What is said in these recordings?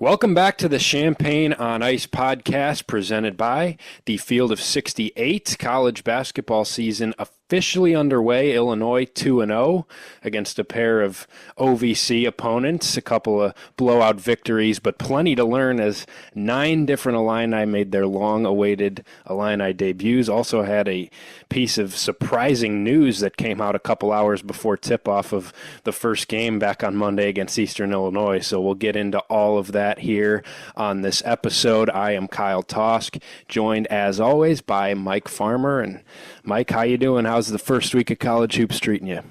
Welcome back to the Champagne on Ice podcast presented by the Field of 68. College basketball season officially underway. Illinois 2-0 against a pair of OVC opponents. A couple of blowout victories, but plenty to learn as 9 different Illini made their long-awaited Illini debuts. Also had a piece of surprising news that came out a couple hours before tip-off of the first game back on Monday against Eastern Illinois. So we'll get into all of that here on this episode. I am Kyle Tausk, joined as always by Mike Farmer. And Mike, how you doing? How's the first week of college hoops treating you?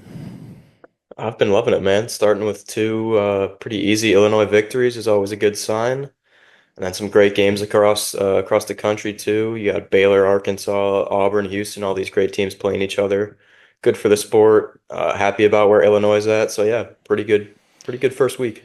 I've been loving it, man. Starting with two pretty easy Illinois victories is always a good sign, and then some great games across the country too. You got Baylor, Arkansas, Auburn, Houston, all these great teams playing each other. Good for the sport. Happy about where Illinois is at. So yeah, pretty good first week.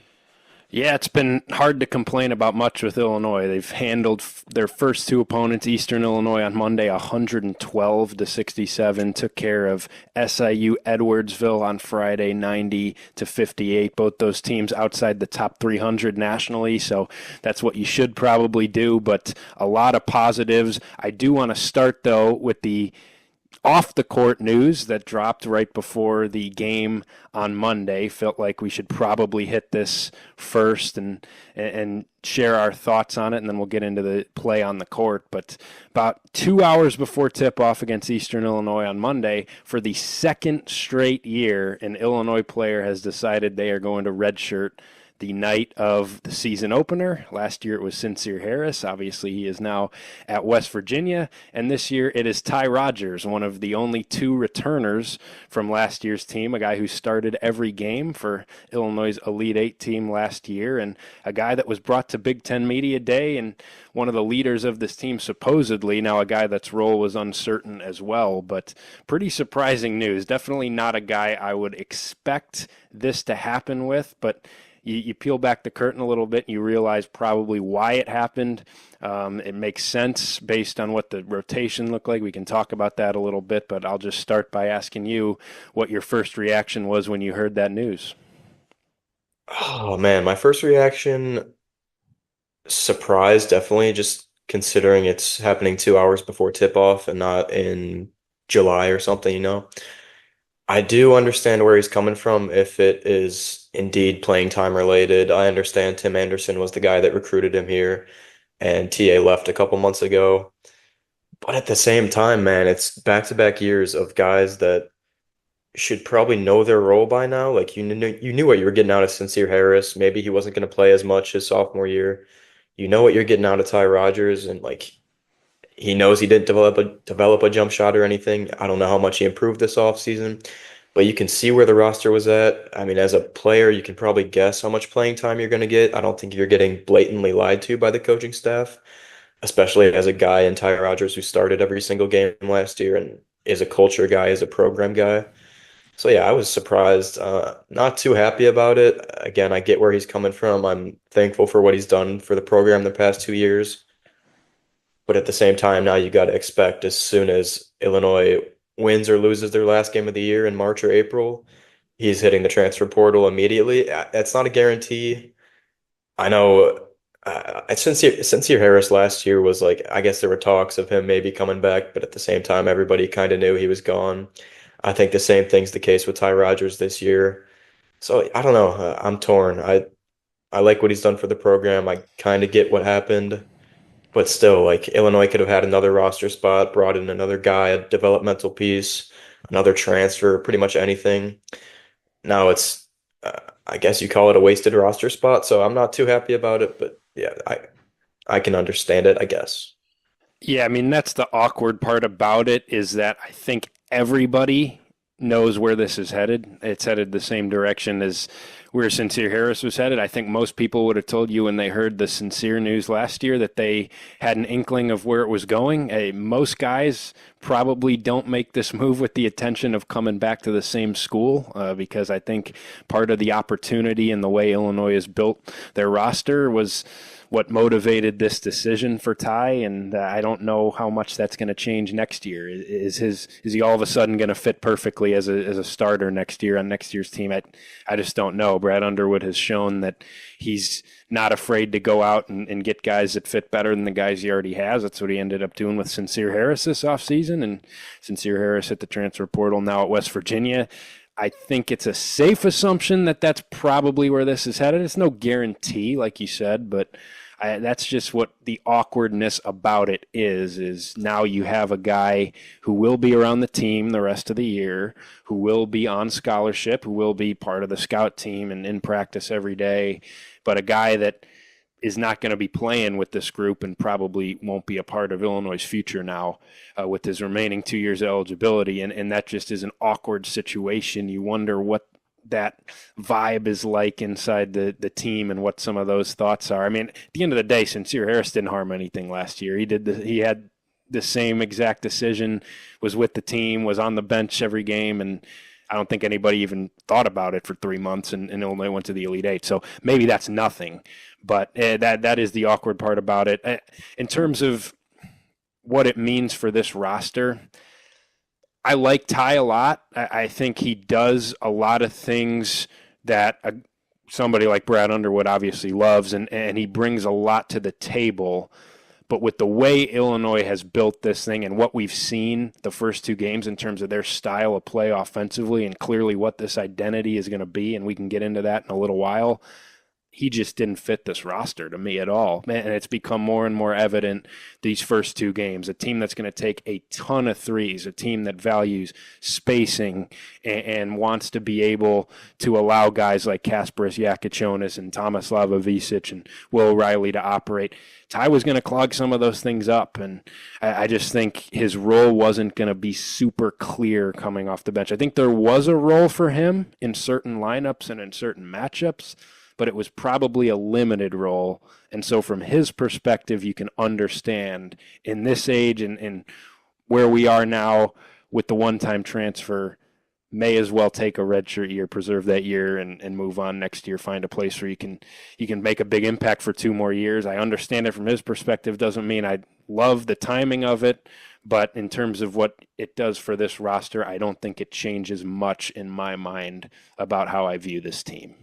Yeah, it's been hard to complain about much with Illinois. They've handled their first 2 opponents, Eastern Illinois on Monday, 112-67. Took care of SIU Edwardsville on Friday, 90-58. Both those teams outside the top 300 nationally, so that's what you should probably do. But a lot of positives. I do want to start though with the off the court news that dropped right before the game on Monday. Felt like we should probably hit this first and share our thoughts on it, and then we'll get into the play on the court. But about 2 hours before tip-off against Eastern Illinois on Monday, for the second straight year, an Illinois player has decided they are going to redshirt the night of the season opener. Last year it was Sincere Harris. Obviously he is now at West Virginia. And this year it is Ty Rodgers, one of the only 2 returners from last year's team, a guy who started every game for Illinois' Elite 8 team last year, and a guy that was brought to Big Ten Media Day and one of the leaders of this team supposedly, now a guy that's role was uncertain as well. But pretty surprising news. Definitely not a guy I would expect this to happen with, but you peel back the curtain a little bit and you realize probably why it happened. It makes sense based on what the rotation looked like. We can talk about that a little bit, but I'll just start by asking you what your first reaction was when you heard that news. Oh man, my first reaction, surprise, definitely, just considering it's happening 2 hours before tip-off and not in July or something. I do understand where he's coming from if it is indeed playing time related. I understand Tim Anderson was the guy that recruited him here, and TA left a couple months ago. But at the same time, man, it's back-to-back years of guys that should probably know their role by now. Like you knew what you were getting out of Sincere Harris. Maybe he wasn't going to play as much his sophomore year. You know what you're getting out of Ty Rodgers, and like he knows he didn't develop a jump shot or anything. I don't know how much he improved this offseason, but you can see where the roster was at. I mean, as a player, you can probably guess how much playing time you're going to get. I don't think you're getting blatantly lied to by the coaching staff, especially as a guy in Ty Rodgers who started every single game last year and is a culture guy, is a program guy. So yeah, I was surprised, not too happy about it. Again, I get where he's coming from. I'm thankful for what he's done for the program the past 2 years. But at the same time, now you got to expect as soon as Illinois wins or loses their last game of the year in March or April, he's hitting the transfer portal immediately. That's not a guarantee. I know Sincere Harris last year was like, I guess there were talks of him maybe coming back, but at the same time, everybody kind of knew he was gone. I think the same thing's the case with Ty Rodgers this year. So I don't know. I'm torn. I like what he's done for the program. I kind of get what happened. But still, like Illinois could have had another roster spot, brought in another guy, a developmental piece, another transfer, pretty much anything. Now I guess you call it a wasted roster spot, so I'm not too happy about it. But yeah, I can understand it, I guess. Yeah, I mean, that's the awkward part about it is that I think everybody knows where this is headed. It's headed the same direction as where Sincere Harris was headed. I think most people would have told you when they heard the Sincere news last year that they had an inkling of where it was going. Most guys probably don't make this move with the intention of coming back to the same school because I think part of the opportunity and the way Illinois has built their roster was what motivated this decision for Ty, and I don't know how much that's going to change next year. Is he all of a sudden going to fit perfectly as a starter next year on next year's team? I just don't know. Brad Underwood has shown that he's not afraid to go out and get guys that fit better than the guys he already has. That's what he ended up doing with Sincere Harris this offseason, and Sincere Harris hit the transfer portal now at West Virginia. I think it's a safe assumption that that's probably where this is headed. It's no guarantee, like you said, but that's just what the awkwardness about it is now you have a guy who will be around the team the rest of the year, who will be on scholarship, who will be part of the scout team and in practice every day, but a guy that is not going to be playing with this group and probably won't be a part of Illinois' future now with his remaining 2 years of eligibility. And that just is an awkward situation. You wonder what that vibe is like inside the team and what some of those thoughts are. I mean, at the end of the day, Sincere Harris didn't harm anything last year. He had the same exact decision, was with the team, was on the bench every game, and I don't think anybody even thought about it for 3 months, and Illinois went to the Elite Eight. So maybe that's nothing, but that is the awkward part about it. In terms of what it means for this roster, I like Ty a lot. I think he does a lot of things that somebody like Brad Underwood obviously loves, and he brings a lot to the table. But with the way Illinois has built this thing and what we've seen the first two games in terms of their style of play offensively and clearly what this identity is going to be, and we can get into that in a little while, he just didn't fit this roster to me at all. And it's become more and more evident these first two games. A team that's going to take a ton of threes, a team that values spacing and wants to be able to allow guys like Kasparas Jakichonis and Tomislav Ivicic and Will O'Reilly to operate. Ty was going to clog some of those things up, and I just think his role wasn't going to be super clear coming off the bench. I think there was a role for him in certain lineups and in certain matchups, but it was probably a limited role. And so from his perspective, you can understand in this age and where we are now with the one-time transfer, may as well take a redshirt year, preserve that year, and move on next year, find a place where you can make a big impact for 2 more years. I understand it from his perspective. Doesn't mean I love the timing of it, but in terms of what it does for this roster, I don't think it changes much in my mind about how I view this team.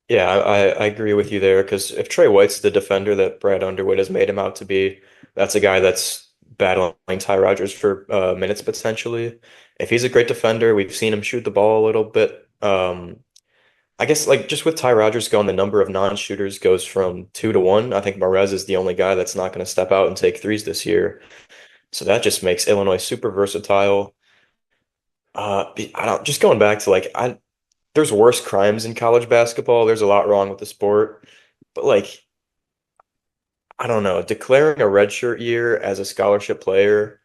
Yeah, I agree with you there because if Trey White's the defender that Brad Underwood has made him out to be, that's a guy that's battling Ty Rodgers for minutes potentially. If he's a great defender, we've seen him shoot the ball a little bit. I guess like just with Ty Rodgers going, the number of non-shooters goes from 2 to 1. I think Marez is the only guy that's not going to step out and take threes this year. So that just makes Illinois super versatile. I don't just going back to there's worse crimes in college basketball. There's a lot wrong with the sport. But I don't know, declaring a redshirt year as a scholarship player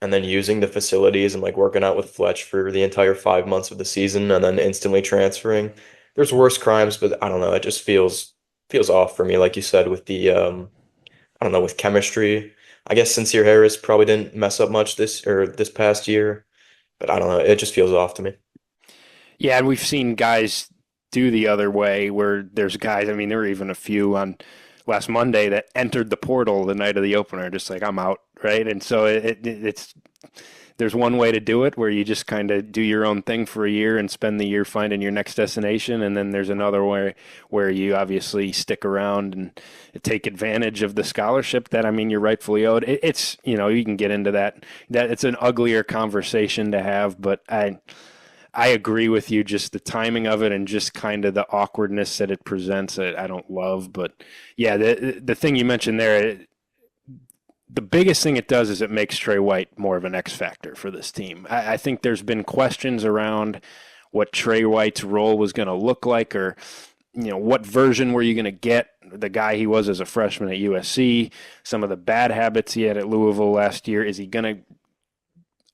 and then using the facilities and working out with Fletch for the entire 5 months of the season and then instantly transferring. There's worse crimes, but I don't know. It just feels off for me, like you said, with the I don't know, with chemistry. I guess Sincere Harris probably didn't mess up much this past year, but I don't know. It just feels off to me. Yeah, and we've seen guys do the other way where there's guys, I mean, there were even a few on last Monday that entered the portal the night of the opener, just like, I'm out, right? And so it's there's one way to do it where you just kind of do your own thing for a year and spend the year finding your next destination. And then there's another way where you obviously stick around and take advantage of the scholarship that, I mean, you're rightfully owed. It's, you can get into that it's an uglier conversation to have, but I agree with you, just the timing of it and just kind of the awkwardness that it presents, I don't love. But yeah, the thing you mentioned there, the biggest thing it does is it makes Trey White more of an X factor for this team. I think there's been questions around what Trey White's role was going to look like, or what version were you going to get the guy he was as a freshman at USC, some of the bad habits he had at Louisville last year. Is he going to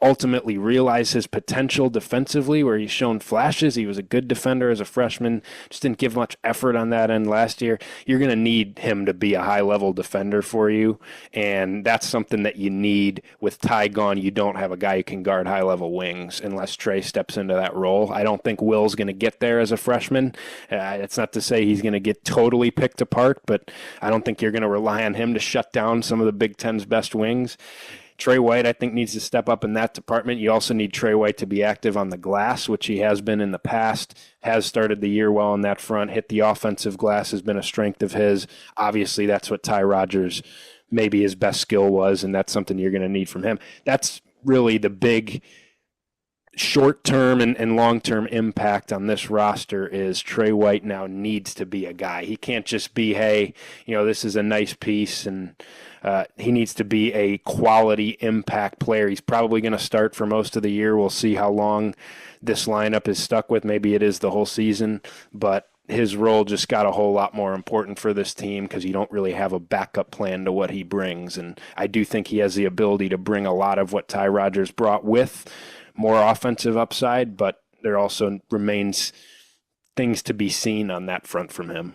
ultimately realize his potential defensively, where he's shown flashes. He was a good defender as a freshman, just didn't give much effort on that end last year. You're going to need him to be a high-level defender for you, and that's something that you need. With Ty gone, you don't have a guy who can guard high-level wings unless Trey steps into that role. I don't think Will's going to get there as a freshman. It's not to say he's going to get totally picked apart, but I don't think you're going to rely on him to shut down some of the Big Ten's best wings. Trey White, I think, needs to step up in that department. You also need Trey White to be active on the glass, which he has been in the past, has started the year well on that front. Hit the offensive glass has been a strength of his. Obviously, that's what Ty Rodgers, maybe his best skill was, and that's something you're going to need from him. That's really the big short-term and long-term impact on this roster is Trey White now needs to be a guy. He can't just be, hey, this is a nice piece, and he needs to be a quality impact player. He's probably going to start for most of the year. We'll see how long this lineup is stuck with. Maybe it is the whole season, but his role just got a whole lot more important for this team because you don't really have a backup plan to what he brings. And I do think he has the ability to bring a lot of what Ty Rodgers brought with more offensive upside, but there also remains things to be seen on that front from him.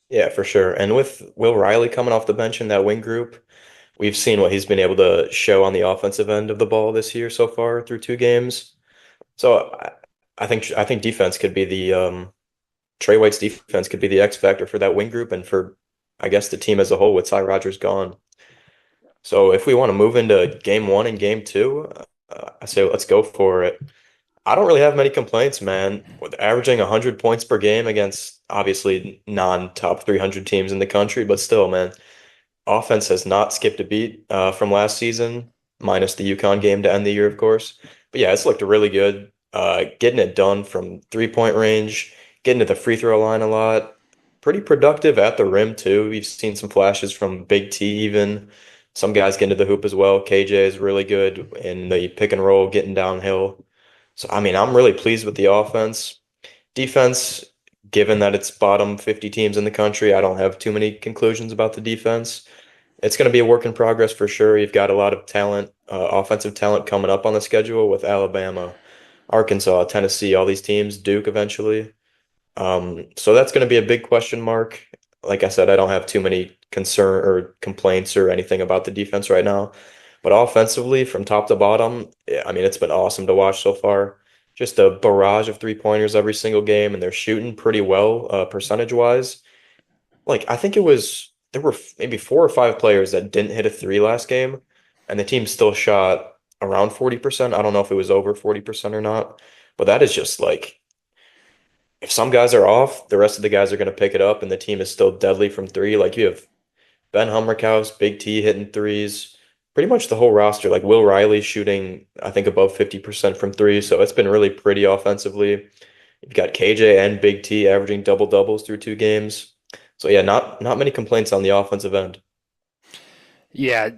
Yeah, for sure. And with Will Riley coming off the bench in that wing group, we've seen what he's been able to show on the offensive end of the ball this year so far through 2 games. So I think defense could be the Trey White's defense could be the X factor for that wing group and for I guess the team as a whole with Ty Rodgers gone. So if we want to move into game 1 and game 2, I say let's go for it. I don't really have many complaints, man. With averaging 100 points per game against obviously non-top 300 teams in the country, but still, man, offense has not skipped a beat from last season, minus the UConn game to end the year, of course. But yeah, it's looked really good. Getting it done from 3-point range, getting to the free throw line a lot. Pretty productive at the rim, too. We've seen some flashes from Big T even. Some guys get into the hoop as well. KJ is really good in the pick and roll, getting downhill. So, I mean, I'm really pleased with the offense. Defense, given that it's bottom 50 teams in the country, I don't have too many conclusions about the defense. It's going to be a work in progress for sure. You've got a lot of talent, offensive talent coming up on the schedule with Alabama, Arkansas, Tennessee, all these teams, Duke eventually. So that's going to be a big question mark. Like I said, I don't have too many concern or complaints or anything about the defense right now. But offensively, from top to bottom, yeah, I mean, it's been awesome to watch so far. Just a barrage of three-pointers every single game, and they're shooting pretty well, percentage-wise. Like, I think there were maybe 4 or 5 players that didn't hit a three last game, and the team still shot around 40%. I don't know if it was over 40% or not, but that is just like, if some guys are off, the rest of the guys are going to pick it up, and the team is still deadly from three. Like, you have Ben Hummerkaus, Big T hitting threes, pretty much the whole roster. Like Will Riley shooting, I think, above 50% from three. So it's been really pretty offensively. You've got KJ and Big T averaging double doubles through 2 games. So yeah, not many complaints on the offensive end. Yeah,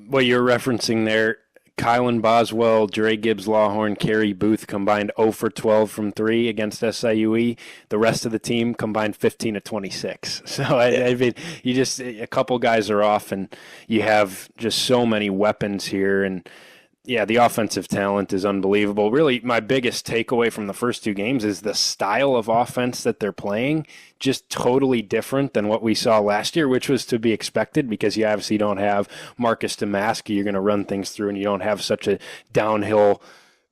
what you're referencing there, Kylan Boswell, Dre Gibbs Lawhorn, Kerry Booth combined 0 for 12 from three against SIUE. The rest of the team combined 15 of 26. So, I mean, a couple guys are off, and you have just so many weapons here. And yeah, the offensive talent is unbelievable. Really, my biggest takeaway from the first 2 games is the style of offense that they're playing, just totally different than what we saw last year, which was to be expected because you obviously don't have Marcus Damaski. You're going to run things through, and you don't have such a downhill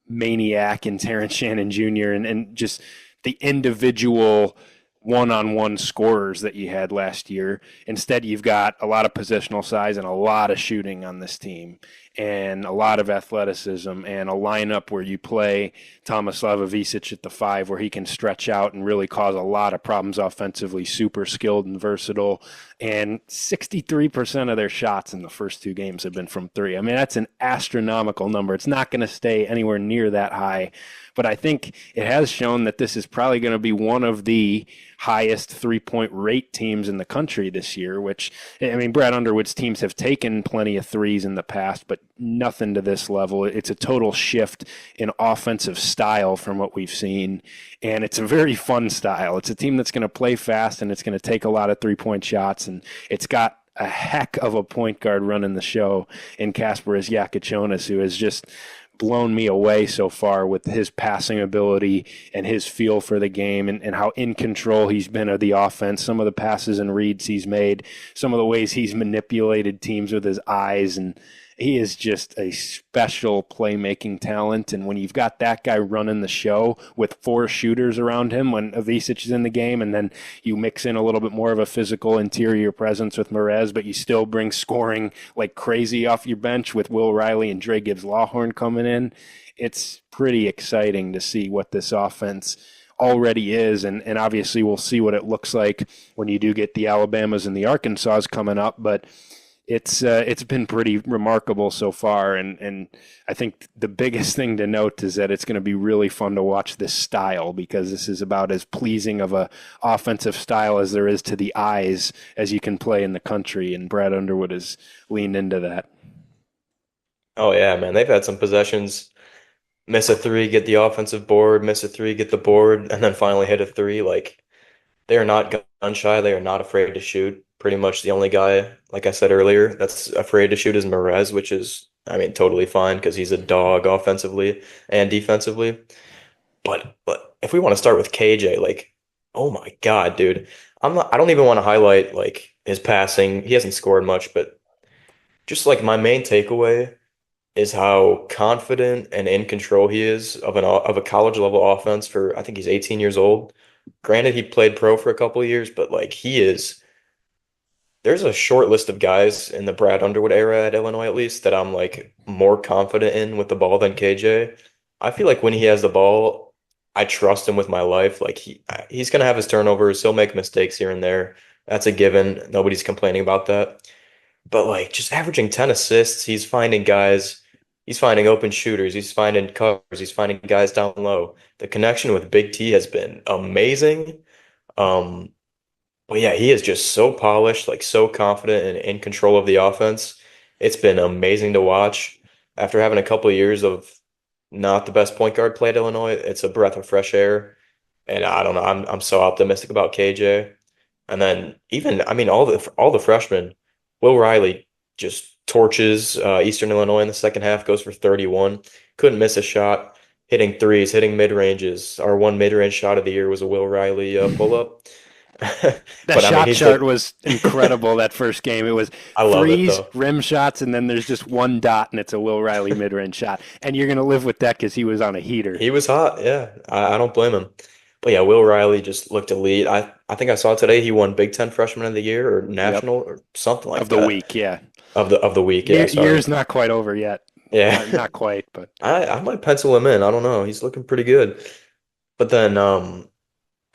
maniac in Terrence Shannon Jr. and just the individual one-on-one scorers that you had last year. Instead, you've got a lot of positional size and a lot of shooting on this team and a lot of athleticism and a lineup where you play Tomislav Ivicic at the 5 where he can stretch out and really cause a lot of problems offensively, super skilled and versatile. And 63% of their shots in the first 2 games have been from three. I mean, that's an astronomical number. It's not going to stay anywhere near that high. But I think it has shown that this is probably going to be one of the highest three-point rate teams in the country this year, which, I mean, Brad Underwood's teams have taken plenty of threes in the past, but nothing to this level. It's a total shift in offensive style from what we've seen, and it's a very fun style. It's a team that's going to play fast, and it's going to take a lot of three-point shots, and it's got a heck of a point guard running the show in Kasparas Jakučionis, who has just blown me away so far with his passing ability and his feel for the game, and how in control he's been of the offense, some of the passes and reads he's made, some of the ways he's manipulated teams with his eyes. And he is just a special playmaking talent. And when you've got that guy running the show with 4 shooters around him when Ivisic is in the game, and then you mix in a little bit more of a physical interior presence with Merez, but you still bring scoring like crazy off your bench with Will Riley and Dre Gibbs-Lawhorn coming in, it's pretty exciting to see what this offense already is. And obviously we'll see what it looks like when you do get the Alabamas and the Arkansas coming up. But it's been pretty remarkable so far, and I think the biggest thing to note is that it's going to be really fun to watch this style, because this is about as pleasing of a offensive style as there is to the eyes as you can play in the country, and Brad Underwood has leaned into that. Oh yeah, man. They've had some possessions, miss a three, get the offensive board, miss a three, get the board, and then finally hit a three. Like, they are not gun shy. They are not afraid to shoot. Pretty much the only guy, like I said earlier, that's afraid to shoot is Merez, which is, I mean, totally fine because he's a dog offensively and defensively. But if we want to start with KJ, like, oh my God, dude. I don't even want to highlight like his passing. He hasn't scored much, but just like my main takeaway is how confident and in control he is of a college level offense for, I think he's 18 years old. Granted, he played pro for a couple of years, but like he is, there's a short list of guys in the Brad Underwood era at Illinois, at least, that I'm like more confident in with the ball than KJ. I feel like when he has the ball, I trust him with my life. Like he's gonna have his turnovers, he'll make mistakes here and there. That's a given. Nobody's complaining about that. But like just averaging 10 assists, he's finding guys, he's finding open shooters, he's finding covers, he's finding guys down low. The connection with Big T has been amazing. Um, but yeah, he is just so polished, like so confident and in control of the offense. It's been amazing to watch. After having a couple of years of not the best point guard play at Illinois, it's a breath of fresh air. And I don't know, I'm so optimistic about KJ. And then even, I mean, all the freshmen, Will Riley just torches Eastern Illinois in the second half, goes for 31. Couldn't miss a shot, hitting threes, hitting mid ranges. Our one mid range shot of the year was a Will Riley pull up. That But I mean, shot chart was incredible that first game. It was I love it threes, though. rim shots, and then there's just one dot, and it's a Will Riley mid-range shot. And you're going to live with that because he was on a heater. He was hot, yeah. I don't blame him. But yeah, Will Riley just looked elite. I think I saw today he won Big Ten Freshman of the Year or Yep. National or something like Of the that. week, yeah. Of the week, yeah, sorry. Year's not quite over yet. Yeah. Not quite, but I might pencil him in. I don't know. He's looking pretty good. But then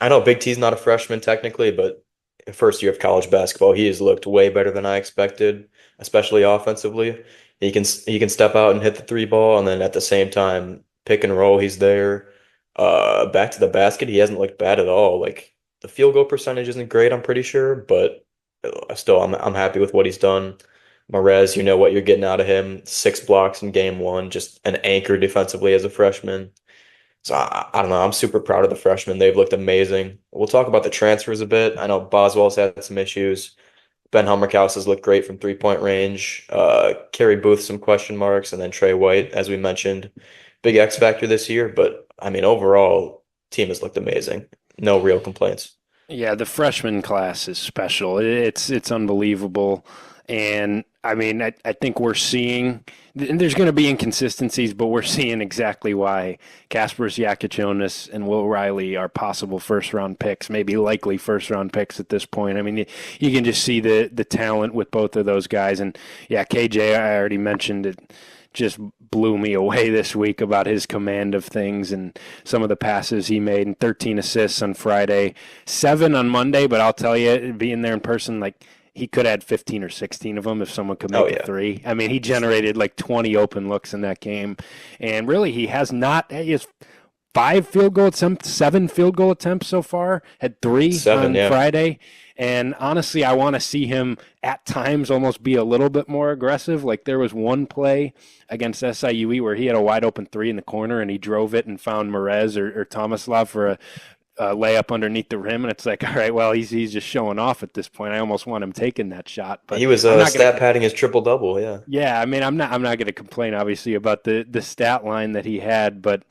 I know Big T's not a freshman technically, but first year of college basketball, he has looked way better than I expected, especially offensively. He can step out and hit the three ball, and then at the same time pick and roll. He's there. Back to the basket, he hasn't looked bad at all. Like the field goal percentage isn't great, I'm pretty sure, but still, I'm happy with what he's done. Merez, you know what you're getting out of him. 6 blocks in game one, just an anchor defensively as a freshman. So I don't know. I'm super proud of the freshmen. They've looked amazing. We'll talk about the transfers a bit. I know Boswell's had some issues. Ben Hummerkaus has looked great from 3-point range. Kerry Booth, some question marks, and then Trey White, as we mentioned, big X factor this year. But I mean, overall, team has looked amazing. No real complaints. yeah, the freshman class is special. It's unbelievable. And I mean, I think we're seeing, and there's going to be inconsistencies, but we're seeing exactly why Kasparas Jakučionis and Will Riley are possible first-round picks, maybe likely first-round picks at this point. I mean, you can just see the talent with both of those guys. And yeah, KJ, I already mentioned it, just blew me away this week about his command of things and some of the passes he made, and 13 assists on Friday, 7 on Monday. But I'll tell you, being there in person, like, he could add 15 or 16 of them if someone could Oh make a yeah. three. I mean, he generated like 20 open looks in that game. And really, he has 5 field goal attempts, 7 field goal attempts so far, had 3 7, on yeah. Friday. And honestly, I want to see him at times almost be a little bit more aggressive. Like there was one play against SIUE where he had a wide open 3 in the corner and he drove it and found Merez or Tomislav for layup underneath the rim, and it's like, all right, well, he's just showing off at this point. I almost want him taking that shot, but He was I'm not going stat to. padding his triple double. Yeah. Yeah, I mean, I'm not going to complain, obviously, about the stat line that he had, but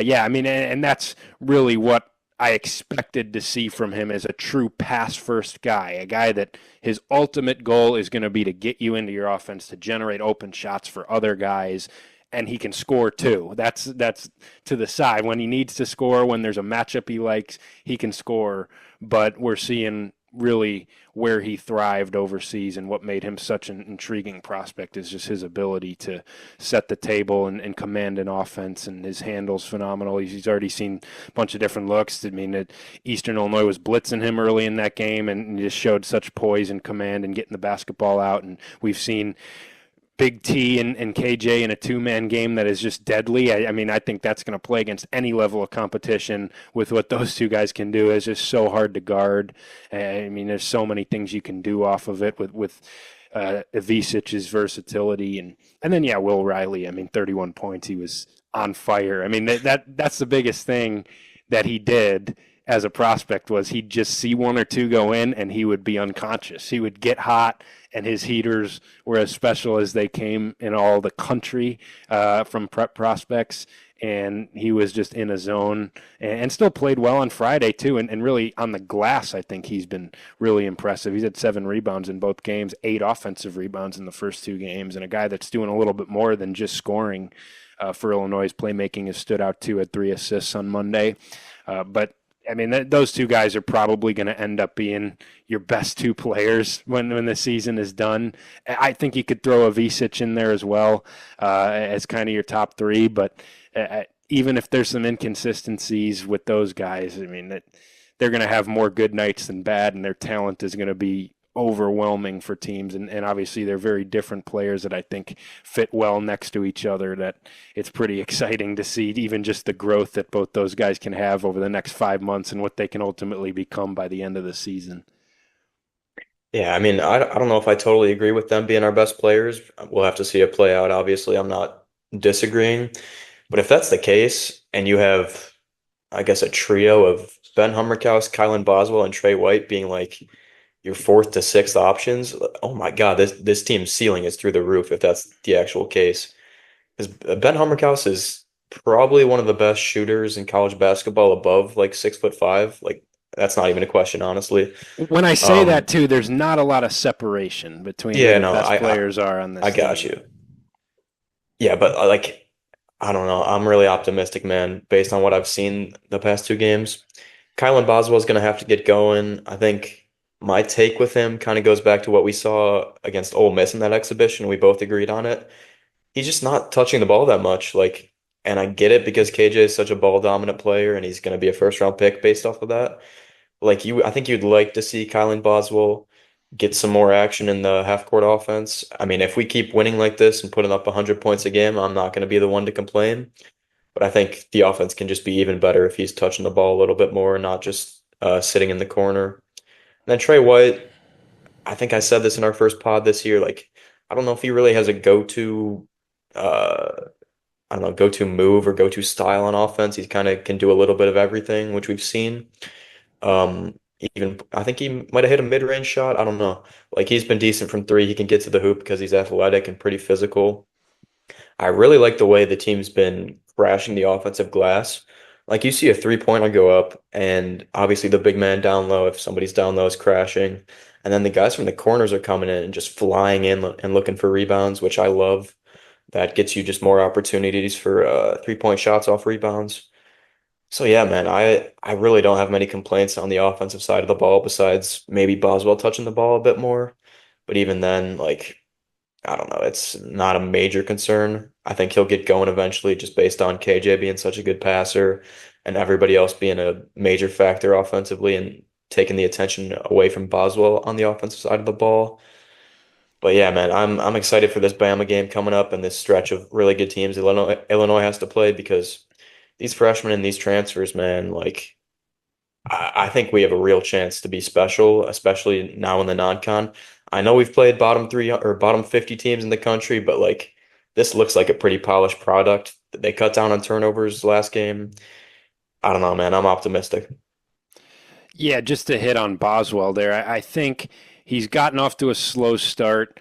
yeah, I mean, and that's really what I expected to see from him as a true pass first guy, a guy that his ultimate goal is going to be to get you into your offense, to generate open shots for other guys, and he can score too. That's to the side when he needs to score, when there's a matchup he likes, he can score. But we're seeing really where he thrived overseas and what made him such an intriguing prospect is just his ability to set the table and command an offense, and his handle's phenomenal. He's already seen a bunch of different looks. I mean, Eastern Illinois was blitzing him early in that game, and he just showed such poise and command and getting the basketball out. And we've seen Big T and KJ in a two-man game that is just deadly. I mean, I think that's going to play against any level of competition with what those two guys can do. It's just so hard to guard. I mean, there's so many things you can do off of it with Ivicic's versatility. And then, yeah, Will Riley. I mean, 31 points. He was on fire. I mean, that's the biggest thing that he did as a prospect was he'd just see one or two go in and he would be unconscious. He would get hot, and his heaters were as special as they came in all the country from prep prospects. And he was just in a zone and still played well on Friday, too. And really on the glass, I think he's been really impressive. He's had 7 rebounds in both games, 8 offensive rebounds in the first 2 games, and a guy that's doing a little bit more than just scoring for Illinois. Playmaking has stood out, too, at 3 assists on Monday. But I mean, those two guys are probably going to end up being your best 2 players when the season is done. I think you could throw a Vicic in there as well as kind of your top 3, but even if there's some inconsistencies with those guys, I mean, they're going to have more good nights than bad, and their talent is going to be overwhelming for teams, and obviously they're very different players that I think fit well next to each other, that it's pretty exciting to see even just the growth that both those guys can have over the next 5 months and what they can ultimately become by the end of the season. Yeah, I mean, I don't know if I totally agree with them being our best players. We'll have to see it play out. Obviously, I'm not disagreeing. But if that's the case, and you have, I guess, a trio of Ben Hummerkaus, Kylan Boswell, and Trey White being like your 4th to 6th options, oh my God, this team's ceiling is through the roof if that's the actual case. Because Ben Hummerkaus is probably one of the best shooters in college basketball above like 6'5". Like that's not even a question, honestly. When I say that Um, too, there's not a lot of separation between who yeah, the no, best I players are on I this got team. you. Yeah, but like I don't know. I'm really optimistic, man, based on what I've seen the past 2 games. Kylan Boswell's going to have to get going. I think my take with him kind of goes back to what we saw against Ole Miss in that exhibition. We both agreed on it. He's just not touching the ball that much. Like, and I get it because KJ is such a ball dominant player and he's going to be a first round pick based off of that. Like I think you'd like to see Kylan Boswell get some more action in the half court offense. I mean, if we keep winning like this and putting up 100 points a game, I'm not going to be the one to complain. But I think the offense can just be even better if he's touching the ball a little bit more and not just sitting in the corner. And then Trey White, I think I said this in our first pod this year. Like, I don't know if he really has a go-to, uh, I don't know, go-to move or go-to style on offense. He kind of can do a little bit of everything, which we've seen. Even I think he might have hit a mid-range shot. I don't know. Like he's been decent from 3. He can get to the hoop because he's athletic and pretty physical. I really like the way the team's been crashing the offensive glass. Like you see a three-pointer go up, and obviously the big man down low, if somebody's down low, is crashing. And then the guys from the corners are coming in and just flying in and looking for rebounds, which I love. That gets you just more opportunities for three-point shots off rebounds. So yeah, man, I really don't have many complaints on the offensive side of the ball besides maybe Boswell touching the ball a bit more. But even then, like I don't know, it's not a major concern. I think he'll get going eventually just based on KJ being such a good passer and everybody else being a major factor offensively and taking the attention away from Boswell on the offensive side of the ball. But yeah, man, I'm excited for this Bama game coming up and this stretch of really good teams Illinois has to play because these freshmen and these transfers, man, like I think we have a real chance to be special, especially now in the non-con. I know we've played bottom 3 or bottom 50 teams in the country, but like this looks like a pretty polished product. They cut down on turnovers last game. I don't know, man. I'm optimistic. Yeah, just to hit on Boswell there, I think he's gotten off to a slow start.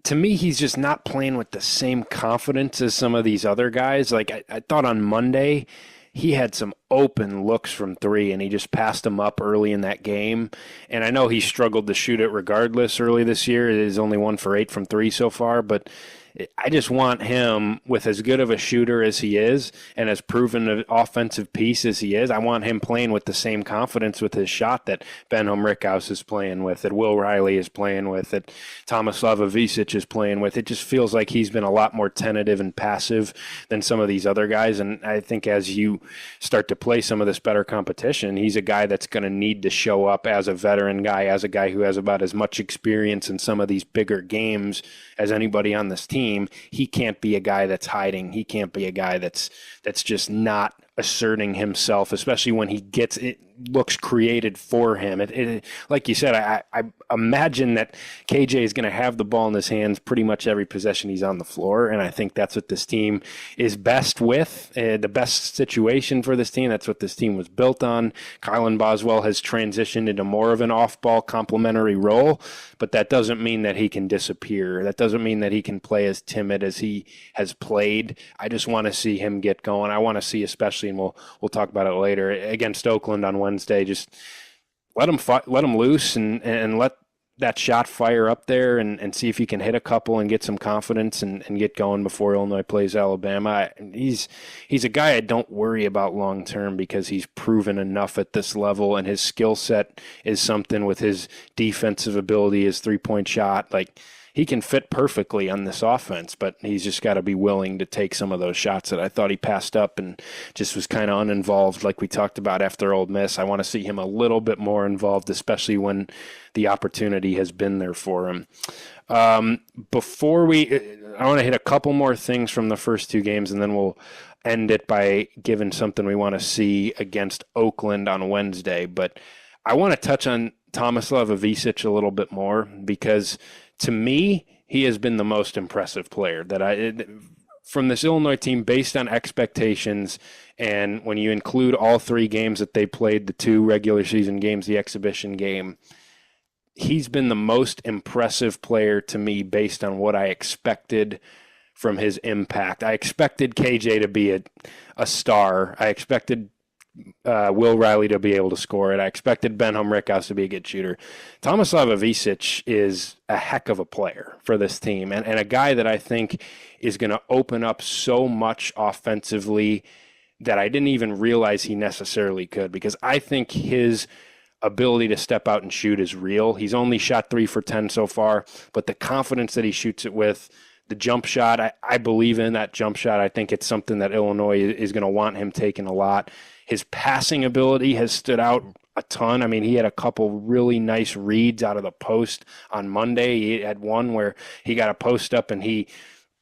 To me, he's just not playing with the same confidence as some of these other guys. Like I thought on Monday, he had some open looks from three, and he just passed them up early in that game. And I know he struggled to shoot it regardless early this year. It is only 1 for 8 from three so far, but I just want him, with as good of a shooter as he is and as proven an offensive piece as he is, I want him playing with the same confidence with his shot that Ben Rickhouse is playing with, that Will Riley is playing with, that Tomislav Ivicic is playing with. It just feels like he's been a lot more tentative and passive than some of these other guys. And I think as you start to play some of this better competition, he's a guy that's going to need to show up as a veteran guy, as a guy who has about as much experience in some of these bigger games as anybody on this team. He can't be a guy that's hiding. He can't be a guy that's just not asserting himself, especially when he gets it, looks created for him. Like you said, I imagine that KJ is going to have the ball in his hands pretty much every possession he's on the floor, and I think that's what this team is best with, the best situation for this team. That's what this team was built on. Kylan Boswell has transitioned into more of an off-ball complementary role, but that doesn't mean that he can disappear. That doesn't mean that he can play as timid as he has played. I just want to see him get going. I want to see, especially, and we'll talk about it later, against Oakland on Wednesday, just let him loose and let that shot fire up there and see if he can hit a couple and get some confidence and get going before Illinois plays Alabama. He's a guy I don't worry about long term because he's proven enough at this level, and his skill set is something with his defensive ability, his 3-point shot. Like, he can fit perfectly on this offense, but he's just got to be willing to take some of those shots that I thought he passed up and just was kind of uninvolved, like we talked about after Ole Miss. I want to see him a little bit more involved, especially when the opportunity has been there for him. I want to hit a couple more things from the first two games, and then we'll end it by giving something we want to see against Oakland on Wednesday. But I want to touch on Tomislav Ivicic a little bit more because to me, he has been the most impressive player from this Illinois team based on expectations. And when you include all three games that they played, the 2 regular season games, the exhibition game, he's been the most impressive player to me based on what I expected from his impact. I expected KJ to be a star. I expected Will Riley to be able to score it. I expected Ben Rickhouse to be a good shooter. Tomislav Ivicic is a heck of a player for this team and a guy that I think is going to open up so much offensively that I didn't even realize he necessarily could, because I think his ability to step out and shoot is real. He's only shot 3 for 10 so far, but the confidence that he shoots it with, the jump shot, I believe in that jump shot. I think it's something that Illinois is going to want him taking a lot. His passing ability has stood out a ton. I mean, he had a couple really nice reads out of the post on Monday. He had one where he got a post up and he,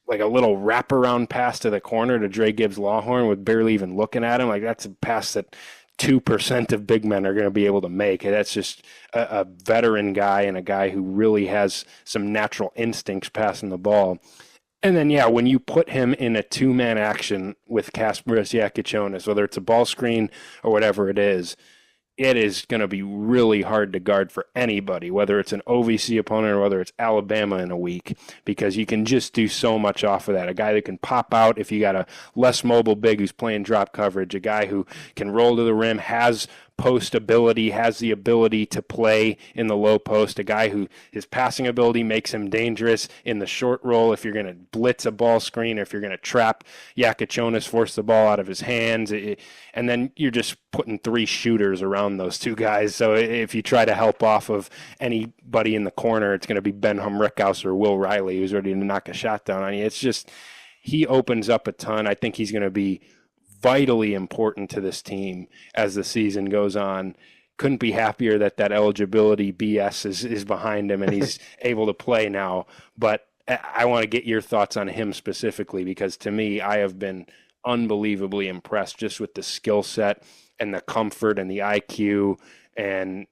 like a little wraparound pass to the corner to Dre Gibbs-Lawhorn with barely even looking at him. Like, that's a pass that 2% of big men are going to be able to make. That's just a veteran guy and a guy who really has some natural instincts passing the ball. And then, yeah, when you put him in a 2-man action with Kasparas Yakichonis, whether it's a ball screen or whatever it is going to be really hard to guard for anybody, whether it's an OVC opponent or whether it's Alabama in a week, because you can just do so much off of that. A guy that can pop out if you got a less mobile big who's playing drop coverage, a guy who can roll to the rim, has post ability, has the ability to play in the low post, a guy who his passing ability makes him dangerous in the short roll if you're going to blitz a ball screen or if you're going to trap Yakichonis, force the ball out of his hands. And then you're just putting 3 shooters around those 2 guys. So if you try to help off of anybody in the corner, it's going to be Ben Rickhouse or Will Riley who's ready to knock a shot down on you. It's just, he opens up a ton. I think he's going to be vitally important to this team as the season goes on. Couldn't be happier that eligibility BS is behind him and he's able to play now. But I want to get your thoughts on him specifically, because to me, I have been unbelievably impressed just with the skill set and the comfort and the IQ, and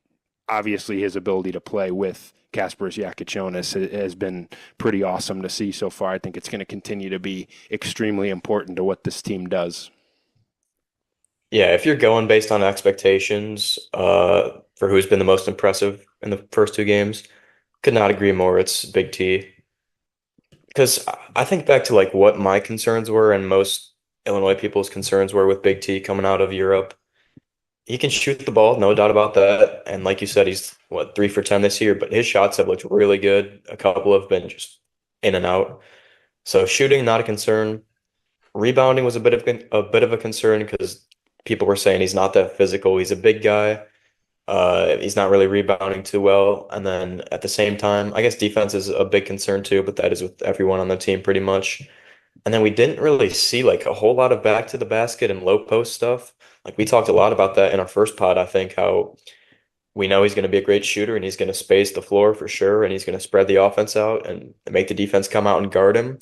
obviously his ability to play with Kasparas Yakichonis has been pretty awesome to see so far. I think it's going to continue to be extremely important to what this team does. Yeah, if you're going based on expectations, for who's been the most impressive in the first two games, could not agree more. It's Big T. Because I think back to like what my concerns were and most Illinois people's concerns were with Big T coming out of Europe. He can shoot the ball, no doubt about that. And like you said, he's what, 3 for 10 this year, but his shots have looked really good. A couple have been just in and out. So shooting, not a concern. Rebounding was a bit of a concern because people were saying he's not that physical. He's a big guy. He's not really rebounding too well. And then at the same time, I guess defense is a big concern too, but that is with everyone on the team pretty much. And then we didn't really see like a whole lot of back to the basket and low post stuff. Like we talked a lot about that in our first pod, I think, how we know he's going to be a great shooter and he's going to space the floor for sure, and he's going to spread the offense out and make the defense come out and guard him.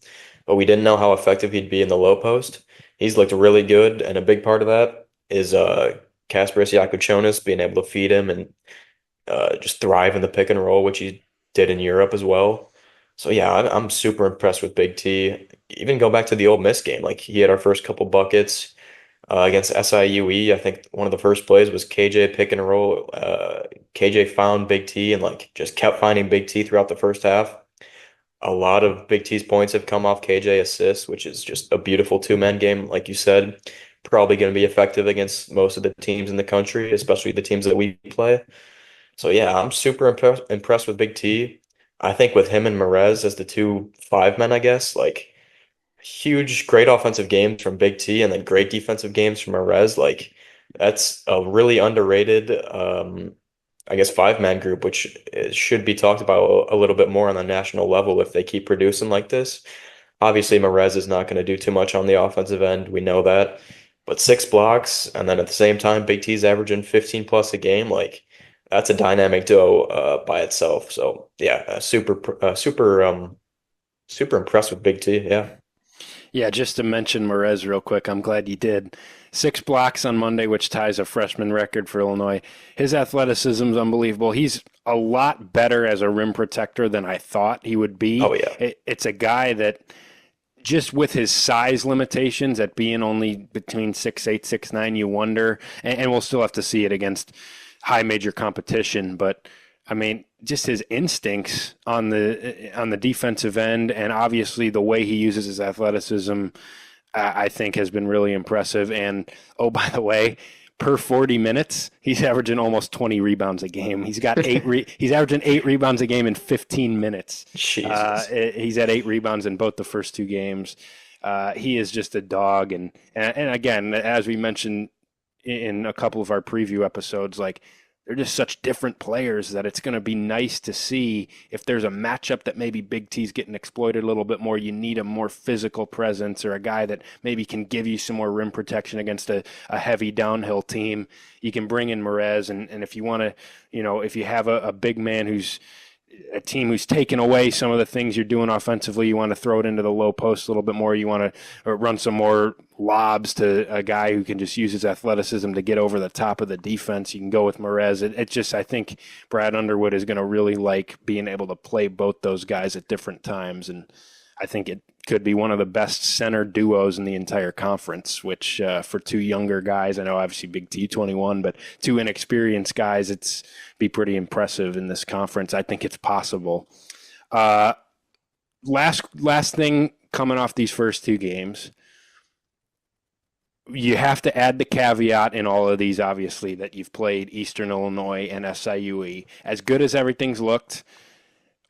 But we didn't know how effective he'd be in the low post. He's looked really good, and a big part of that is Kasparas Jakubonis being able to feed him and just thrive in the pick and roll, which he did in Europe as well. So yeah, I'm super impressed with Big T. Even go back to the Ole Miss game, like he had our first couple buckets against SIUE. I think one of the first plays was KJ pick and roll. KJ found Big T and like just kept finding Big T throughout the first half. A lot of Big T's points have come off KJ assists, which is just a beautiful two-man game, like you said. Probably going to be effective against most of the teams in the country, especially the teams that we play. So yeah, I'm super impressed with Big T. I think with him and Merez as the two five men, I guess, like huge, great offensive games from Big T and then great defensive games from Merez. Like that's a really underrated, I guess, five-man group, which should be talked about a little bit more on the national level if they keep producing like this. Obviously, Merez is not going to do too much on the offensive end. We know that. But 6 blocks, and then at the same time, Big T's averaging 15 plus a game. Like that's a dynamic duo by itself. So yeah, super impressed with Big T. Yeah. Yeah, just to mention Merez real quick, I'm glad you did. 6 blocks on Monday, which ties a freshman record for Illinois. His athleticism is unbelievable. He's a lot better as a rim protector than I thought he would be. Oh yeah. It's a guy that just with his size limitations at being only between 6'8", 6'9", you wonder, and we'll still have to see it against high major competition, but I mean, just his instincts on the defensive end, and obviously the way he uses his athleticism, I think has been really impressive. And oh, by the way, per 40 minutes, he's averaging almost 20 rebounds a game. He's got he's averaging 8 rebounds a game in 15 minutes. Jesus. He's had 8 rebounds in both the first two games. He is just a dog, and again, as we mentioned in a couple of our preview episodes, like they're just such different players that it's going to be nice to see if there's a matchup that maybe Big T's getting exploited a little bit more. You need a more physical presence or a guy that maybe can give you some more rim protection against a heavy downhill team. You can bring in Merez, and if you want to, if you have a big man who's a team who's taken away some of the things you're doing offensively, you want to throw it into the low post a little bit more. You want to run some more lobs to a guy who can just use his athleticism to get over the top of the defense. You can go with Merez. It just, I think Brad Underwood is going to really like being able to play both those guys at different times. And I think it could be one of the best center duos in the entire conference, which for two younger guys, I know obviously Big T 21, but two inexperienced guys, it's be pretty impressive in this conference. I think it's possible. Last thing coming off these first two games, you have to add the caveat in all of these, obviously, that you've played Eastern Illinois and SIUE. As good as everything's looked,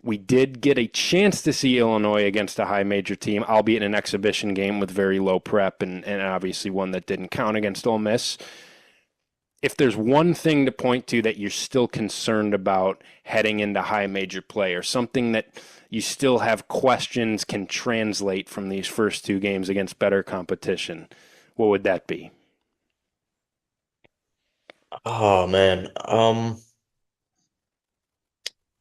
we did get a chance to see Illinois against a high major team, albeit in an exhibition game with very low prep and obviously one that didn't count against Ole Miss. If there's one thing to point to that you're still concerned about heading into high major play, or something that you still have questions can translate from these first two games against better competition, what would that be? Oh man.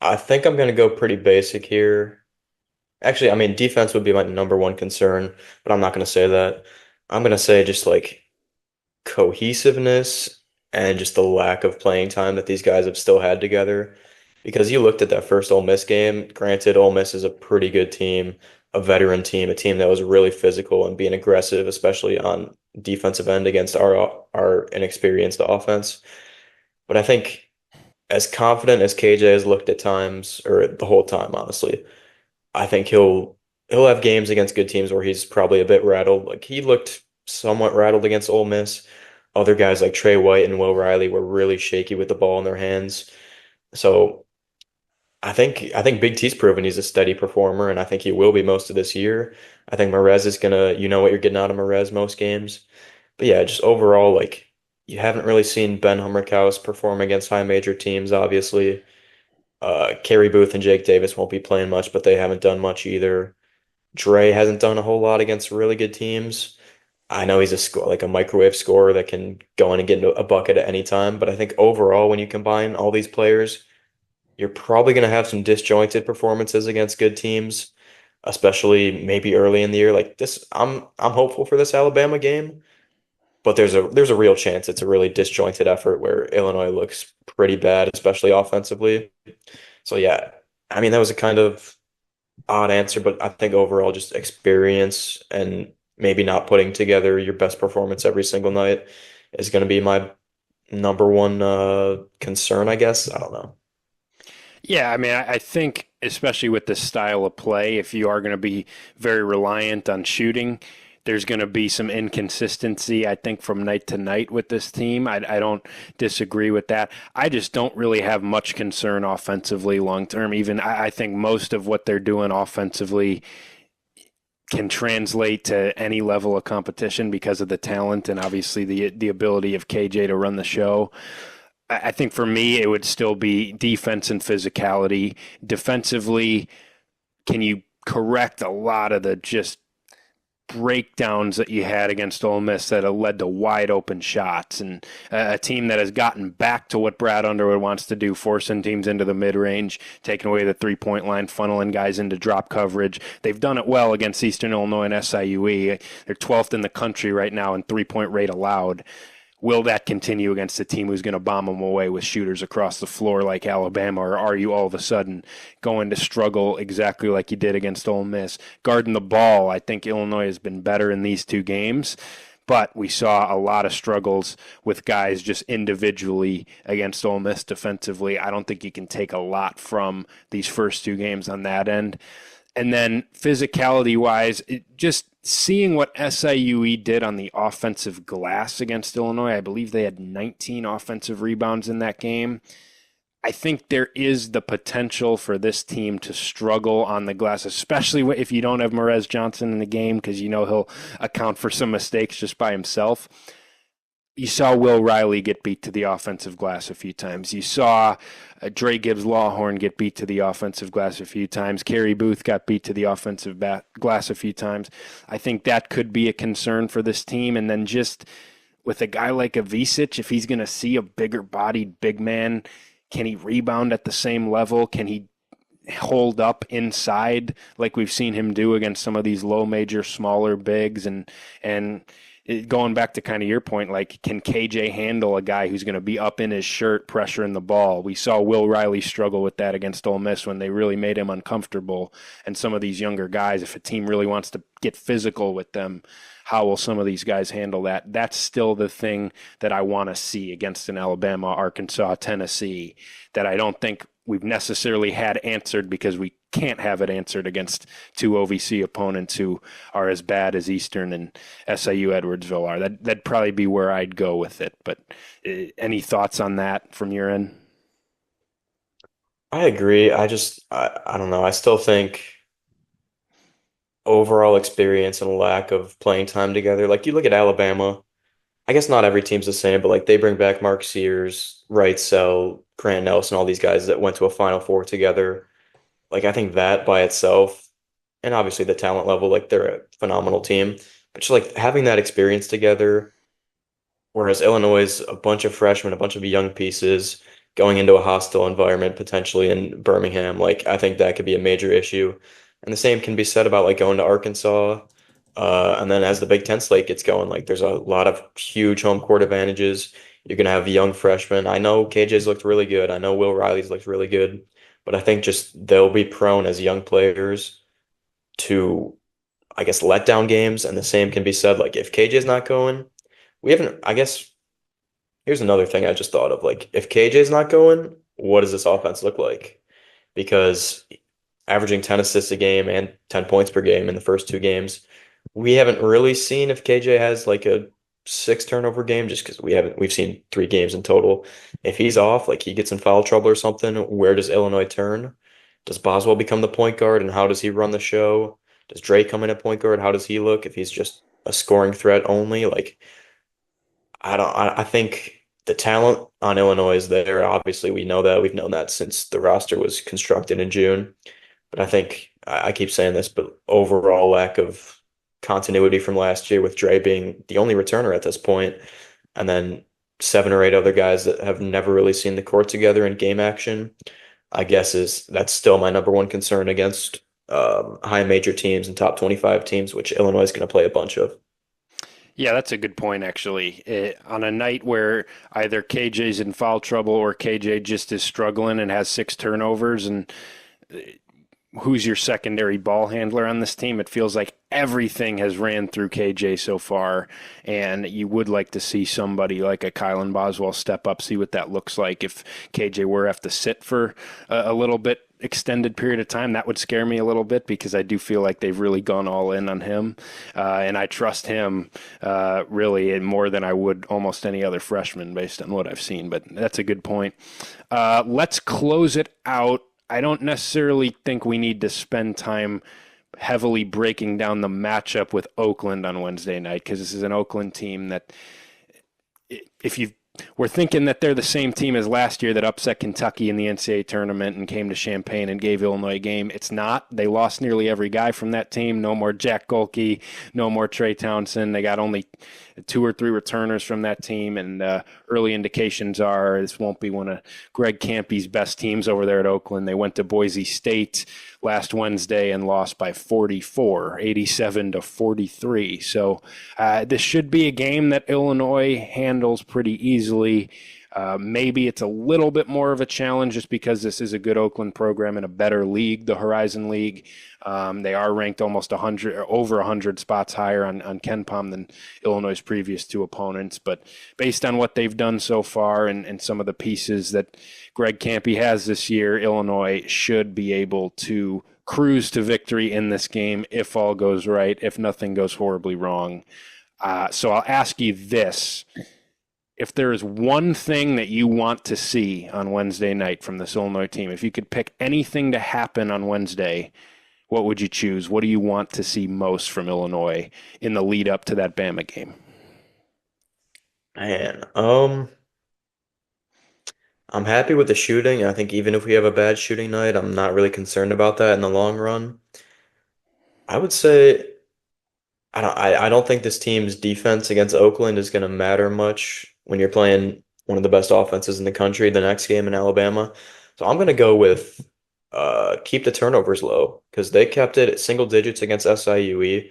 I think I'm gonna go pretty basic here. Actually, I mean, defense would be my number one concern, but I'm not gonna say that. I'm gonna say just like cohesiveness and just the lack of playing time that these guys have still had together. Because you looked at that first Ole Miss game, granted, Ole Miss is a pretty good team. a veteran team, a team that was really physical and being aggressive, especially on defensive end against our inexperienced offense. But I think as confident as KJ has looked at times, or the whole time, honestly, I think he'll have games against good teams where he's probably a bit rattled. Like he looked somewhat rattled against Ole Miss. Other guys like Trey White and Will Riley were really shaky with the ball in their hands. So I think Big T's proven he's a steady performer, and I think he will be most of this year. I think Merez is gonna, you know what you're getting out of Merez most games. But yeah, just overall, like you haven't really seen Ben Hummerkaus perform against high major teams, obviously. Kerry Booth and Jake Davis won't be playing much, but they haven't done much either. Dre hasn't done a whole lot against really good teams. I know he's like a microwave scorer that can go in and get a bucket at any time, but I think overall, when you combine all these players, you're probably going to have some disjointed performances against good teams, especially maybe early in the year. Like this, I'm hopeful for this Alabama game, but there's a real chance it's a really disjointed effort where Illinois looks pretty bad, especially offensively. So yeah, I mean that was a kind of odd answer, but I think overall just experience and maybe not putting together your best performance every single night is going to be my number one concern, I guess. I don't know. Yeah, I mean, I think especially with this style of play, if you are going to be very reliant on shooting, there's going to be some inconsistency, I think, from night to night with this team. I don't disagree with that. I just don't really have much concern offensively long term. Even I think most of what they're doing offensively can translate to any level of competition because of the talent and obviously the ability of KJ to run the show. I think for me, it would still be defense and physicality. Defensively, can you correct a lot of the just breakdowns that you had against Ole Miss that have led to wide open shots, and a team that has gotten back to what Brad Underwood wants to do, forcing teams into the mid range, taking away the 3-point line, funneling guys into drop coverage. They've done it well against Eastern Illinois and SIUE. They're 12th in the country right now in 3-point rate allowed. Will that continue against a team who's going to bomb them away with shooters across the floor like Alabama, or are you all of a sudden going to struggle exactly like you did against Ole Miss? Guarding the ball, I think Illinois has been better in these two games, but we saw a lot of struggles with guys just individually against Ole Miss defensively. I don't think you can take a lot from these first two games on that end. And then physicality-wise, just seeing what SIUE did on the offensive glass against Illinois, I believe they had 19 offensive rebounds in that game. I think there is the potential for this team to struggle on the glass, especially if you don't have Merez Johnson in the game, because you know he'll account for some mistakes just by himself. You saw Will Riley get beat to the offensive glass a few times. You saw Dre Gibbs Lawhorn get beat to the offensive glass a few times. Kerry Booth got beat to the offensive glass a few times. I think that could be a concern for this team. And then just with a guy like a Visic, if he's going to see a bigger bodied big man, can he rebound at the same level? Can he hold up inside like we've seen him do against some of these low major, smaller bigs? And going back to kind of your point, like, can KJ handle a guy who's going to be up in his shirt pressuring the ball? We saw Will Riley struggle with that against Ole Miss when they really made him uncomfortable. And some of these younger guys, if a team really wants to get physical with them, how will some of these guys handle that? That's still the thing that I want to see against an Alabama, Arkansas, Tennessee, that I don't think we've necessarily had answered, because we can't have it answered against two OVC opponents who are as bad as Eastern and SIU Edwardsville are. That'd probably be where I'd go with it. But any thoughts on that from your end? I agree. I don't know. I still think overall experience and lack of playing time together. Like you look at Alabama, I guess not every team's the same, but like they bring back Mark Sears, Wrightsell, Grant Nelson, all these guys that went to a Final Four together. Like I think that by itself, and obviously the talent level, like they're a phenomenal team. But just like having that experience together, whereas Illinois is a bunch of freshmen, a bunch of young pieces going into a hostile environment potentially in Birmingham, like I think that could be a major issue. And the same can be said about like going to Arkansas. And then as the Big Ten slate gets going, like there's a lot of huge home court advantages. You're gonna have young freshmen. I know KJ's looked really good. I know Will Riley's looked really good, but I think just they'll be prone as young players to, I guess, letdown games. And the same can be said, like, if KJ's not going, we haven't, I guess, here's another thing I just thought of. Like, if KJ's not going, what does this offense look like? Because averaging 10 assists a game and 10 points per game in the first two games, we haven't really seen if KJ has like a six turnover game just because we've seen three games in total. If he's off, like he gets in foul trouble or something, where does Illinois turn? Does Boswell become the point guard and how does he run the show? Does Dre come in at point guard? How does he look if he's just a scoring threat only? Like I think the talent on Illinois is there. Obviously, we know that. We've known that since the roster was constructed in June. But I think I keep saying this, but overall lack of continuity from last year with Dre being the only returner at this point, and then seven or eight other guys that have never really seen the court together in game action, I guess that's still my number one concern against high major teams and top 25 teams, which Illinois is going to play a bunch of. Yeah, that's a good point, actually. On a night where either KJ's in foul trouble or KJ just is struggling and has six turnovers, and who's your secondary ball handler on this team? It feels like everything has ran through KJ so far, and you would like to see somebody like a Kylan Boswell step up, see what that looks like. If KJ were to have to sit for a little bit extended period of time, that would scare me a little bit because I do feel like they've really gone all in on him, and I trust him really more than I would almost any other freshman based on what I've seen. But that's a good point. Let's close it out. I don't necessarily think we need to spend time heavily breaking down the matchup with Oakland on Wednesday night because this is an Oakland team that we're thinking that they're the same team as last year that upset Kentucky in the NCAA tournament and came to Champaign and gave Illinois a game. It's not. They lost nearly every guy from that team. No more Jack Golke, no more Trey Townsend. They got only two or three returners from that team, and early indications are this won't be one of Greg Campy's best teams over there at Oakland. They went to Boise State last Wednesday and lost by 44, 87-43. So this should be a game that Illinois handles pretty easily. Maybe it's a little bit more of a challenge just because this is a good Oakland program in a better league, the Horizon League. They are ranked almost 100 or over 100 spots higher on KenPom than Illinois' previous two opponents. But based on what they've done so far and some of the pieces that Greg Campy has this year, Illinois should be able to cruise to victory in this game if all goes right, if nothing goes horribly wrong. So I'll ask you this. If there is one thing that you want to see on Wednesday night from this Illinois team, if you could pick anything to happen on Wednesday, what would you choose? What do you want to see most from Illinois in the lead up to that Bama game? Man, I'm happy with the shooting. I think even if we have a bad shooting night, I'm not really concerned about that in the long run. I would say I don't think this team's defense against Oakland is going to matter much when you're playing one of the best offenses in the country the next game in Alabama. So I'm going to go with keep the turnovers low because they kept it at single digits against SIUE.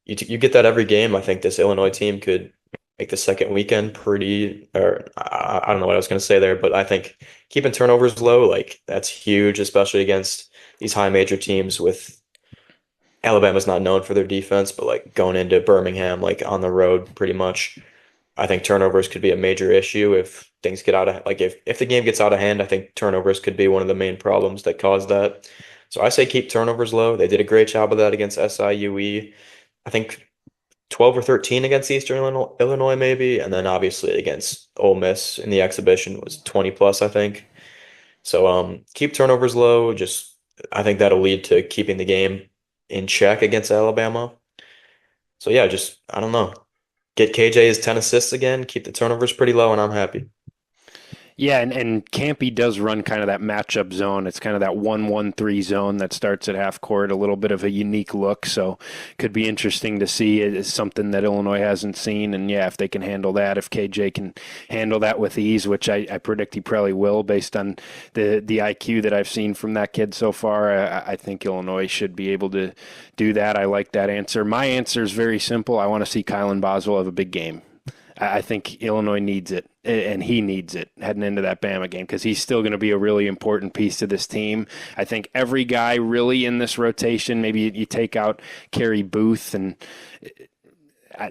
You get that every game. I think this Illinois team could make the second weekend pretty, or I don't know what I was going to say there, but I think keeping turnovers low, like that's huge, especially against these high major teams with Alabama's not known for their defense, but like going into Birmingham, like on the road pretty much, I think turnovers could be a major issue if things get out of, like if the game gets out of hand, I think turnovers could be one of the main problems that cause that. So I say keep turnovers low. They did a great job of that against SIUE. I think 12 or 13 against Eastern Illinois maybe, and then obviously against Ole Miss in the exhibition was 20 plus, I think. So keep turnovers low. Just I think that'll lead to keeping the game in check against Alabama. So yeah, just I don't know. Get KJ his 10 assists again, keep the turnovers pretty low, and I'm happy. Yeah, and Campy does run kind of that matchup zone. It's kind of that 1-1-3 zone that starts at half court, a little bit of a unique look. So could be interesting to see. It's something that Illinois hasn't seen. And yeah, if they can handle that, if KJ can handle that with ease, which I predict he probably will based on the IQ that I've seen from that kid so far, I think Illinois should be able to do that. I like that answer. My answer is very simple. I want to see Kylan Boswell have a big game. I think Illinois needs it. and he needs it heading into that Bama game because he's still going to be a really important piece to this team. I think every guy really in this rotation, maybe you take out Kerry Booth and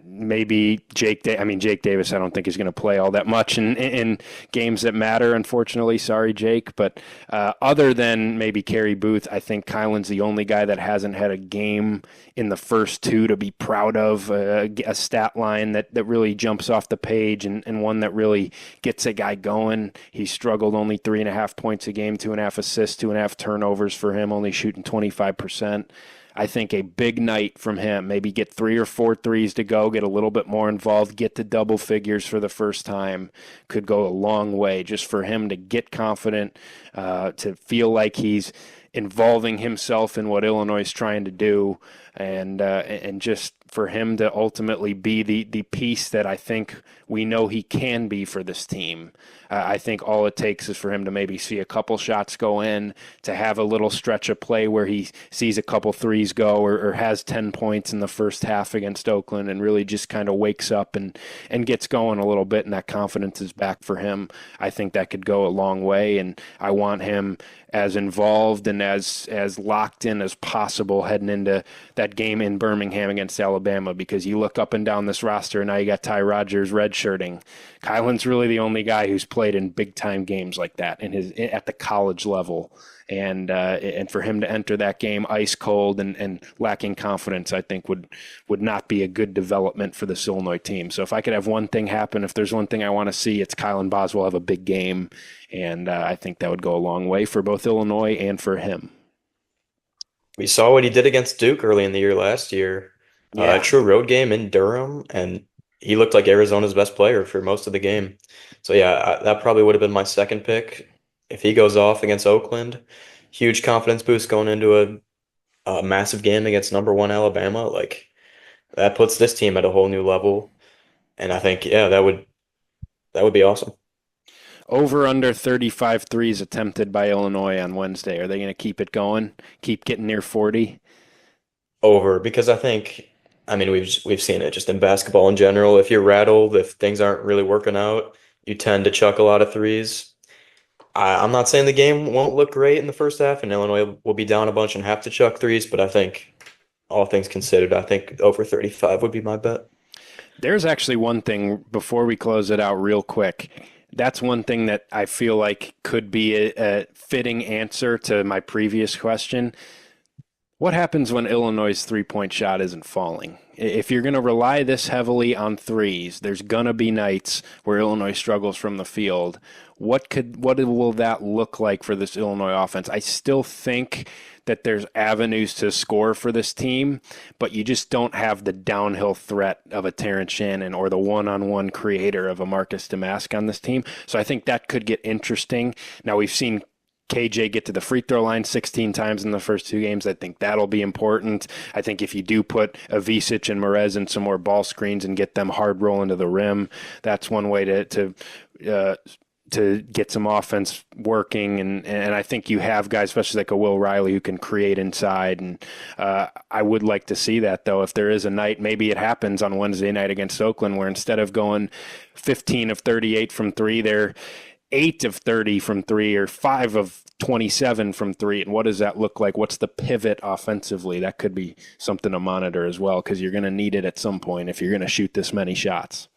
maybe Jake Davis I don't think is going to play all that much in games that matter, unfortunately. Sorry, Jake. But other than maybe Kerry Booth, I think Kylan's the only guy that hasn't had a game in the first two to be proud of, a stat line that really jumps off the page and one that really gets a guy going. He struggled, only 3.5 points a game, 2.5 assists, 2.5 turnovers for him, only shooting 25%. I think a big night from him, maybe get 3 or 4 threes to go, get a little bit more involved, get to double figures for the first time, could go a long way just for him to get confident, to feel like he's involving himself in what Illinois is trying to do, and just for him to ultimately be the piece that I think we know he can be for this team. I think all it takes is for him to maybe see a couple shots go in, to have a little stretch of play where he sees a couple threes go or has 10 points in the first half against Oakland and really just kind of wakes up and gets going a little bit, and that confidence is back for him. I think that could go a long way, and I want him as involved and as locked in as possible heading into that game in Birmingham against Alabama, because you look up and down this roster and now you got Ty Rodgers redshirting. Kylan's really the only guy who's played in big time games like that at the college level, and for him to enter that game ice cold and lacking confidence, I think would not be a good development for this Illinois team. So if I could have one thing happen, if there's one thing I want to see, it's Kylan Boswell have a big game, and I think that would go a long way for both Illinois and for him. We saw what he did against Duke early in the year last year. Yeah. True road game in Durham, and he looked like Arizona's best player for most of the game. So yeah, that probably would have been my second pick. If he goes off against Oakland, huge confidence boost going into a massive game against number one Alabama. Like, that puts this team at a whole new level. And I think, yeah, that would be awesome. Over under 35 threes attempted by Illinois on Wednesday. Are they going to keep it going? Keep getting near 40? Over, because I mean, we've seen it just in basketball in general. If you're rattled, if things aren't really working out, you tend to chuck a lot of threes. I'm not saying the game won't look great in the first half, and Illinois will be down a bunch and have to chuck threes, but I think all things considered, I think over 35 would be my bet. There's actually one thing before we close it out real quick. That's one thing that I feel like could be a fitting answer to my previous question. What happens when Illinois' three-point shot isn't falling? If you're going to rely this heavily on threes, there's going to be nights where Illinois struggles from the field. What will that look like for this Illinois offense? I still think that there's avenues to score for this team, but you just don't have the downhill threat of a Terrence Shannon or the one-on-one creator of a Marcus Damask on this team. So I think that could get interesting. Now, we've seen KJ get to the free throw line 16 times in the first 2 games. I think that'll be important. I think if you do put Avicic and Merez in some more ball screens and get them hard rolling to the rim, that's one way to get some offense working. And I think you have guys, especially like a Will Riley, who can create inside. And I would like to see that, though. If there is a night, maybe it happens on Wednesday night against Oakland, where instead of going 15 of 38 from 3, they're 8 of 30 from 3 or 5 of 27 from 3. And what does that look like? What's the pivot offensively? That could be something to monitor as well, because you're going to need it at some point if you're going to shoot this many shots.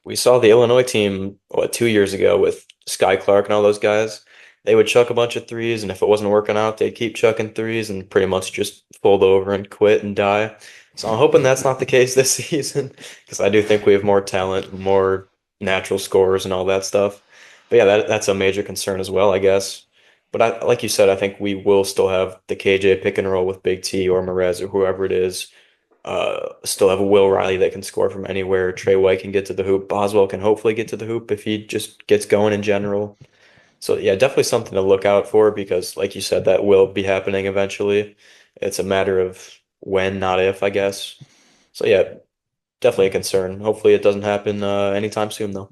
We saw the Illinois team, 2 years ago with Sky Clark and all those guys. They would chuck a bunch of threes, and if it wasn't working out, they'd keep chucking threes and pretty much just fold over and quit and die. So I'm hoping that's not the case this season, because I do think we have more talent, more natural scorers and all that stuff. But yeah, that's a major concern as well, I guess. But like you said, I think we will still have the KJ pick and roll with Big T or Merez or whoever it is. Still have a Will Riley that can score from anywhere. Trey White can get to the hoop. Boswell can hopefully get to the hoop if he just gets going in general. So yeah, definitely something to look out for, because like you said, that will be happening eventually. It's a matter of when, not if, I guess. So yeah, definitely a concern. Hopefully it doesn't happen anytime soon, though.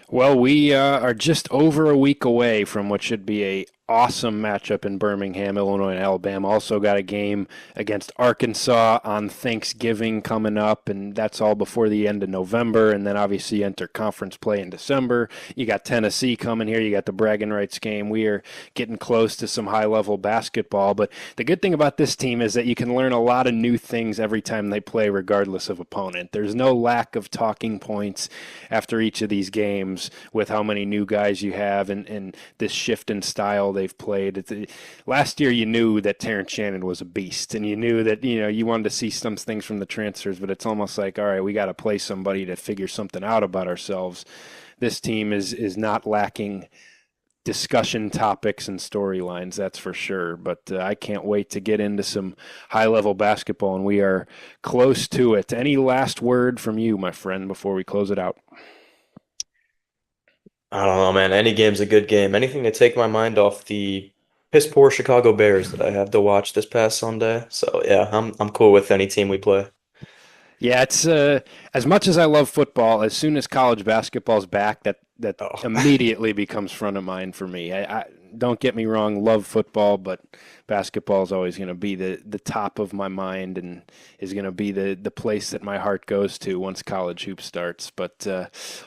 Well, we are just over a week away from what should be a awesome matchup in Birmingham. Illinois and Alabama also got a game against Arkansas on Thanksgiving coming up, and that's all before the end of November. And then obviously enter conference play in December. You got Tennessee coming here. You got the bragging rights game. We are getting close to some high-level basketball. But the good thing about this team is that you can learn a lot of new things every time they play, regardless of opponent. There's no lack of talking points after each of these games with how many new guys you have and this shift in style they've played. Last year you knew that Terrence Shannon was a beast, and you knew that you wanted to see some things from the transfers, but it's almost like, all right, we got to play somebody to figure something out about ourselves. This team is not lacking discussion topics and storylines, that's for sure. But I can't wait to get into some high-level basketball, and we are close to it. Any last word from you, my friend, before we close it out? I don't know, man. Any game's a good game. Anything to take my mind off the piss poor Chicago Bears that I have to watch this past Sunday. So yeah, I'm cool with any team we play. Yeah, it's as much as I love football, as soon as college basketball's back, that Oh. immediately becomes front of mind for me. I don't get me wrong, love football, but basketball is always going to be the top of my mind and is going to be the place that my heart goes to once college hoops starts. But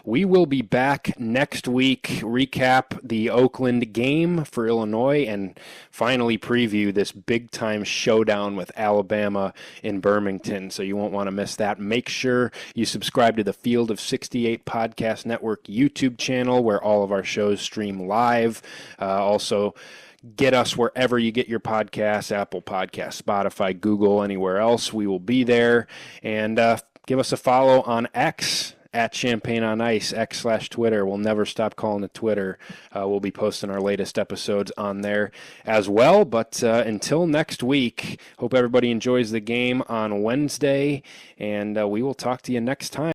we will be back next week, recap the Oakland game for Illinois, and finally preview this big-time showdown with Alabama in Birmingham. So you won't want to miss that. Make sure you subscribe to the Field of 68 Podcast Network YouTube channel, where all of our shows stream live. Also, get us wherever you get your podcasts, Apple Podcasts, Spotify, Google, anywhere else. We will be there. And give us a follow on X at Champagne on Ice, X/Twitter. We'll never stop calling it Twitter. We'll be posting our latest episodes on there as well. But until next week, hope everybody enjoys the game on Wednesday, and we will talk to you next time.